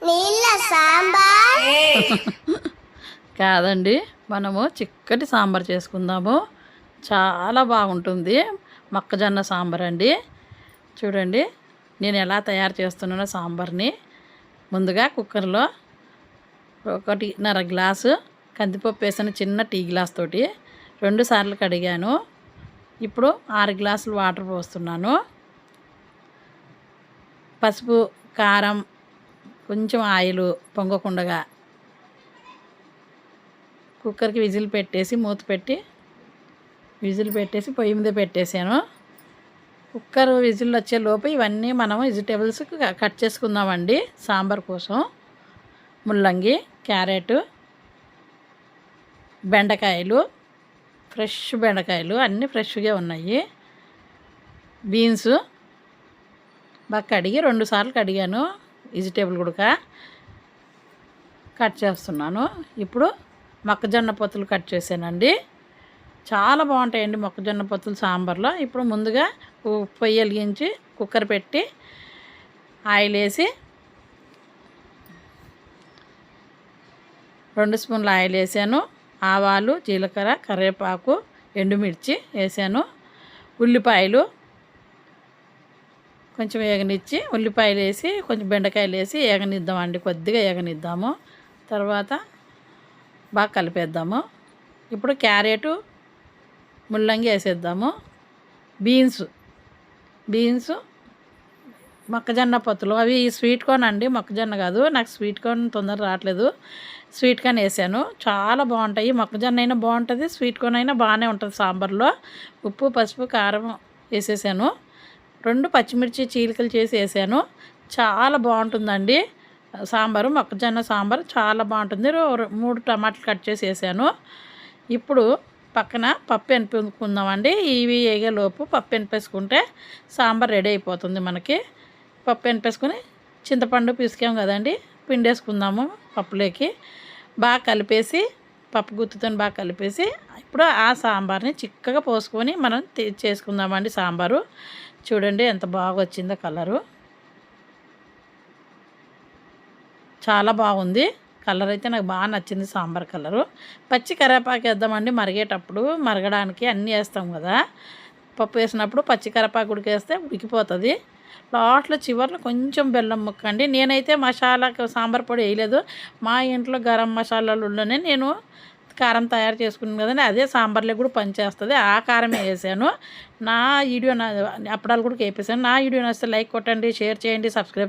నీళ్ళ సాంబార్ కాదండి, మనము చిక్కటి సాంబార్ చేసుకుందాము. చాలా బాగుంటుంది. మొక్కజొన్న సాంబార్ అండి. చూడండి నేను ఎలా తయారు చేస్తున్నానో సాంబార్ని. ముందుగా కుక్కర్లో 1.5 గ్లాసు కందిపప్పు వేసిన చిన్న టీ గ్లాస్ తోటి 2 సార్లు కడిగాను. ఇప్పుడు 6 గ్లాసులు వాటర్ పోస్తున్నాను. పసుపు, కారం, కొంచెం ఆయిల్ పొంగకుండగా కుక్కర్కి విజిల్ పెట్టేసి మూత పెట్టి పొయ్యి మీద పెట్టేశాను. కుక్కర్ విజిల్ వచ్చే లోపు ఇవన్నీ మనం వెజిటేబుల్స్ కట్ చేసుకుందామండి సాంబార్ కోసం. ముల్లంగి, క్యారెట్, బెండకాయలు, ఫ్రెష్ బెండకాయలు అన్నీ ఫ్రెష్గా ఉన్నాయి. బీన్స్ బాగా కడిగి 2 సార్లు కడిగాను. వెజిటేబుల్ కూడా కట్ చేస్తున్నాను. ఇప్పుడు మొక్కజొన్న పొత్తులు కట్ చేశానండి. చాలా బాగుంటాయండి మొక్కజొన్న పొత్తులు సాంబార్లో. ఇప్పుడు ముందుగా పొయ్యి వెలిగించి కుక్కర్ పెట్టి ఆయిల్ వేసి 2 స్పూన్ల ఆయిల్ వేసాను. ఆవాలు, జీలకర్ర, కరివేపాకు, ఎండుమిర్చి వేసాను. ఉల్లిపాయలు కొంచెం వేగనిచ్చి ఉల్లిపాయలు వేసి కొంచెం బెండకాయలు వేసి వేగనిద్దామండి. కొద్దిగా వేగనిద్దాము. తర్వాత బాగా కలిపేద్దాము. ఇప్పుడు క్యారెట్, ముల్లంగి వేసేద్దాము. బీన్స్, మొక్కజొన్న పొత్తులు అవి స్వీట్ కార్న్ అండి, మొక్కజొన్న కాదు. నాకు స్వీట్ కార్న్ తొందర రావట్లేదు. స్వీట్ కార్న్ వేసాను. చాలా బాగుంటాయి. మొక్కజొన్న అయినా బాగుంటుంది, స్వీట్ కార్న్ అయినా బాగానే ఉంటుంది సాంబార్లో. ఉప్పు, పసుపు, కారం వేసేసాను. 2 పచ్చిమిర్చి చీలికలు చేసి వేసాను. చాలా బాగుంటుందండి సాంబారు. మొక్కజొన్న సాంబారు చాలా బాగుంటుంది. 3 టమాటాలు కట్ చేసి వేసాను. ఇప్పుడు పక్కన పప్పు ఎనిపించుకుందామండి. ఇవి వేగేలోపు పప్పు ఎనిపేసుకుంటే సాంబార్ రెడీ అయిపోతుంది మనకి. పప్పు ఎనిపేసుకుని చింతపండు పిసికాం కదండి, పిండేసుకుందాము పప్పులోకి. బాగా కలిపేసి పప్పు గుత్తుతో బాగా కలిపేసి ఇప్పుడు ఆ సాంబార్ని చిక్కగా పోసుకొని మనం చేసుకుందామండి సాంబారు. చూడండి ఎంత బాగా వచ్చిందో కలరు. చాలా బాగుంది కలర్ అయితే, నాకు బాగా నచ్చింది సాంబార్ కలరు. పచ్చి కరివేపాకు వేద్దామండి మరిగేటప్పుడు. మరగడానికి అన్నీ వేస్తాం కదా, పప్పు వేసినప్పుడు పచ్చి కరివేపాకు ఉడికేస్తే ఉడికిపోతుంది. లాస్ట్లో చివర్లో కొంచెం బెల్లం ముక్కండి. నేనైతే మసాలా సాంబార్ పొడి వేయలేదు. మా ఇంట్లో గరం మసాలాలోనే నేను కారం తయారు చేసుకున్నాను కదండి, అదే సాంబార్లో కూడా పనిచేస్తుంది. ఆ కారమే వేసాను. నా వీడియో అప్పడాలు కూడా వేపేసాను. నా వీడియో నచ్చితే లైక్ కొట్టండి, షేర్ చేయండి, సబ్స్క్రైబ్